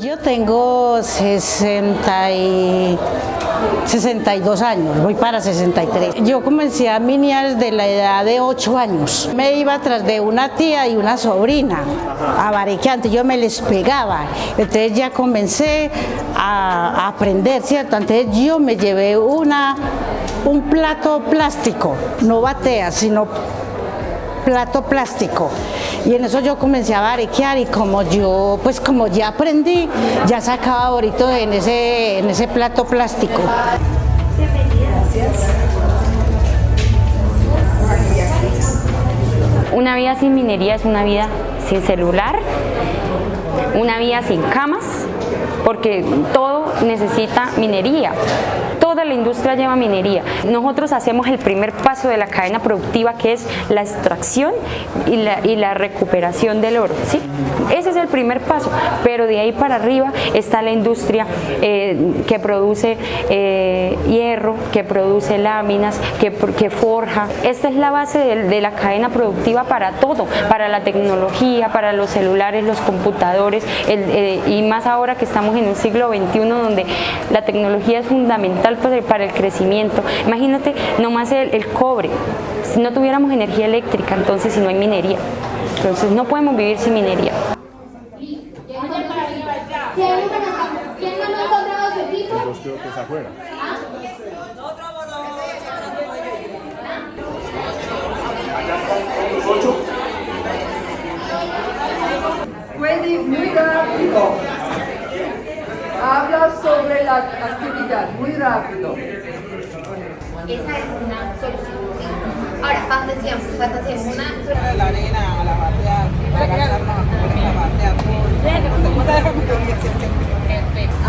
Yo tengo 62 años, voy para 63. Yo comencé a miniar desde la edad de 8 años. Me iba tras de una tía y una sobrina a barequear, yo me les pegaba. Entonces ya comencé a aprender, ¿cierto? Entonces yo me llevé un plato plástico, no batea, sino plato plástico, y en eso yo comencé a barequear, y como ya aprendí, ya sacaba boritos en ese plato plástico. Gracias. Una vida sin minería es una vida sin celular, una vida sin camas, porque todo necesita minería. Toda la industria lleva minería. Nosotros hacemos el primer paso de la cadena productiva, que es la extracción y la recuperación del oro, ¿sí? Ese es el primer paso, pero de ahí para arriba está la industria que produce hierro, que produce láminas, que forja. Esta es la base de la cadena productiva para todo, para la tecnología, para los celulares, los computadores, y más ahora que estamos en un siglo XXI donde la tecnología es fundamental para el crecimiento. Imagínate nomás el cobre, si no tuviéramos energía eléctrica, entonces si no hay minería, entonces no podemos vivir sin minería. ¿Quién no ha encontrado su equipo? Yo creo que es afuera. Puede muy rápido. Habla sobre la actividad, muy rápido. Esa es una solución. Ahora, fantaseamos una. La arena, a la batea, a la batea.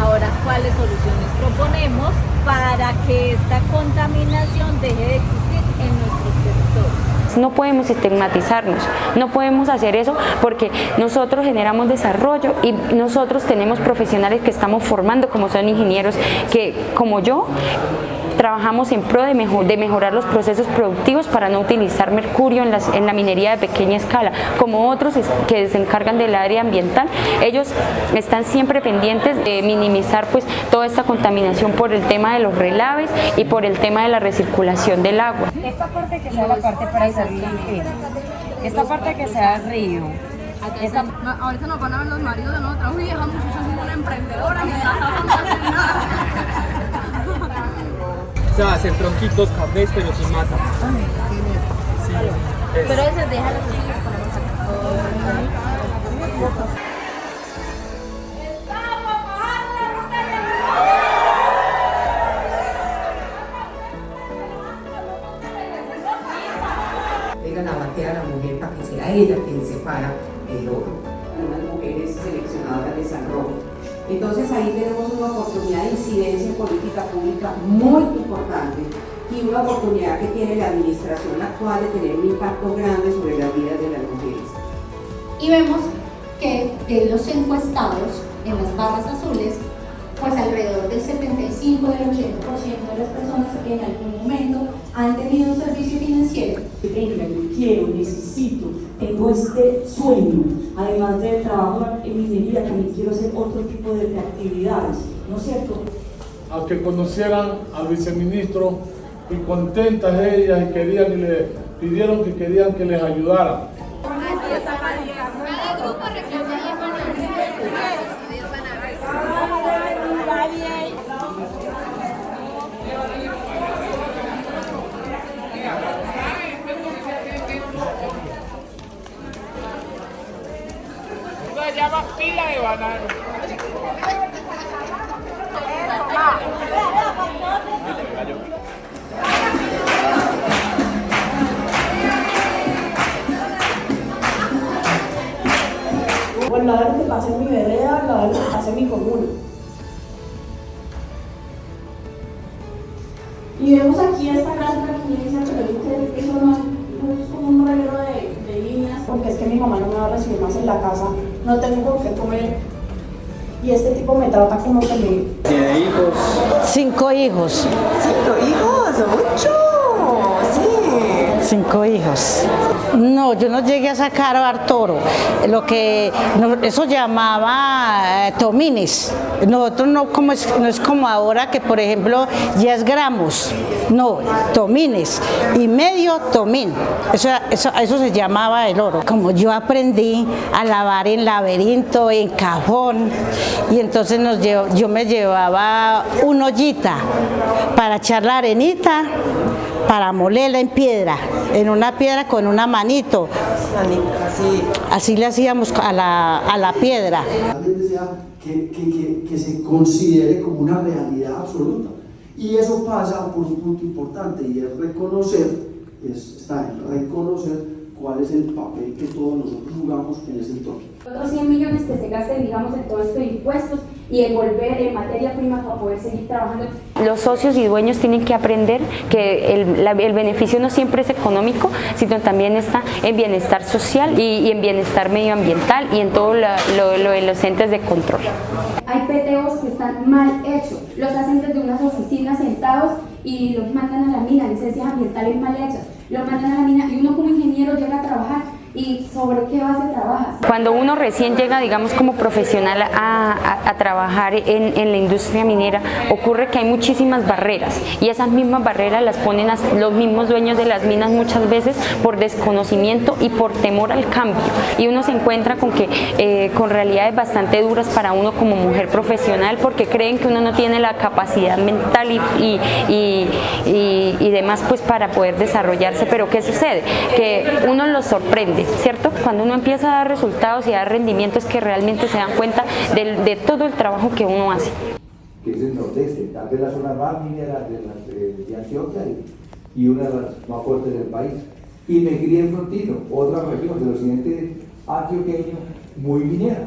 Ahora, ¿cuáles soluciones proponemos para que esta contaminación deje de existir en nuestro sector? No podemos estigmatizarnos, no podemos hacer eso porque nosotros generamos desarrollo y nosotros tenemos profesionales que estamos formando, como son ingenieros que, como yo, trabajamos en pro de mejorar los procesos productivos para no utilizar mercurio en la minería de pequeña escala, como otros que se encargan del área ambiental. Ellos están siempre pendientes de minimizar pues toda esta contaminación por el tema de los relaves y por el tema de la recirculación del agua. Esta parte que sea la parte para salir, esta parte que sea el río. Ahorita nos van a ver los maridos de nosotros. Uy, esa muchacha es una emprendedora, ni nada, no hace nada. O sea, hacer tronquitos, cafés, pero sin mata. Sí, pero eso deja las cosas para no sacar. Vengan a batear a la mujer para que sea ella quien separa el oro. Unas mujeres seleccionadas de San Roque. Entonces ahí tenemos una oportunidad de incidencia política pública muy importante y una oportunidad que tiene la administración actual de tener un impacto grande sobre las vidas de las mujeres. Y vemos que de los encuestados en las barras azules, pues alrededor del 75 del 80% de las personas que en algún momento han tenido un servicio financiero. Venga, yo quiero, necesito, tengo este sueño, además del trabajo en minería, también quiero hacer otro tipo de actividades, ¿no es cierto? A que conocieran al viceministro y contentas ellas y querían y le pidieron que querían que les ayudara. Se llama pila de banano. Pues la verdad que pasa en mi vereda, la verdad que pasa en mi comuna. Y vemos aquí esta gráfica que dice, pero eso no es como un reguero de líneas, porque es que mi mamá no me va a recibir más en la casa, no tengo por qué comer, y este tipo me trata como se me... ¿Tiene hijos? 5 hijos. ¿5 hijos? ¡Mucho! Sí. 5 hijos. No, yo no llegué a sacar oro. Eso llamaba tomines. Nosotros no es como ahora que, por ejemplo, ya es gramos. No, tomines y medio tomín. Eso se llamaba el oro. Como yo aprendí a lavar en laberinto, en cajón, y entonces yo me llevaba una ollita para echar la arenita, para molerla en piedra, en una piedra con una manito. Así le hacíamos a la piedra. Que se considere como una realidad absoluta. Y eso pasa por un punto importante, y es reconocer cuál es el papel que todos nosotros jugamos en ese entorno. Otros 100 millones que se gasten, digamos, en todo esto de impuestos y envolver en materia prima para poder seguir trabajando. Los socios y dueños tienen que aprender que el beneficio no siempre es económico, sino también está en bienestar social y en bienestar medioambiental y en todo lo de los entes de control. Hay PTOs que están mal hechos, los hacen desde unas oficinas sentados y los mandan a la mina, licencias ambientales mal hechas, los mandan a la mina y uno como ingeniero llega a trabajar. ¿Y sobre qué base trabajas? Cuando uno recién llega, digamos, como profesional a trabajar en la industria minera, ocurre que hay muchísimas barreras, y esas mismas barreras las ponen los mismos dueños de las minas muchas veces por desconocimiento y por temor al cambio, y uno se encuentra con realidades bastante duras para uno como mujer profesional, porque creen que uno no tiene la capacidad mental y demás pues para poder desarrollarse. Pero ¿qué sucede? Que uno los sorprende, ¿cierto? Cuando uno empieza a dar resultados y a dar rendimientos, que realmente se dan cuenta de todo el trabajo que uno hace. Que es el nordeste, tal vez la zona más minera de Antioquia y una de las más fuertes del país. Y me crié en Frontino, otra región del occidente antioqueño muy minera.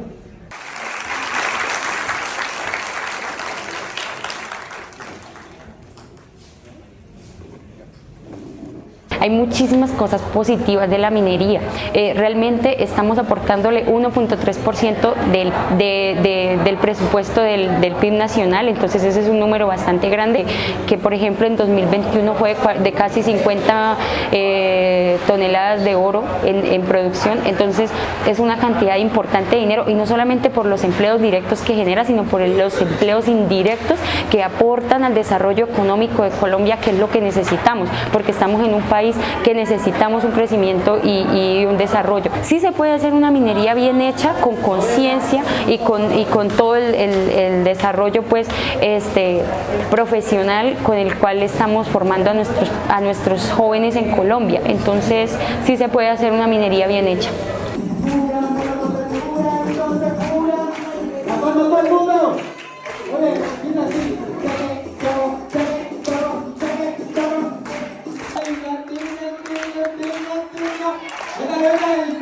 Hay muchísimas cosas positivas de la minería. Realmente estamos aportándole 1.3% del presupuesto del PIB nacional, entonces ese es un número bastante grande, que por ejemplo en 2021 fue de casi 50 toneladas de oro en producción, entonces es una cantidad importante de dinero, y no solamente por los empleos directos que genera, sino por los empleos indirectos que aportan al desarrollo económico de Colombia, que es lo que necesitamos, porque estamos en un país que necesitamos un crecimiento y un desarrollo. Sí se puede hacer una minería bien hecha, con conciencia y con todo el desarrollo pues profesional con el cual estamos formando a nuestros jóvenes en Colombia. Entonces sí se puede hacer una minería bien hecha. Venga, el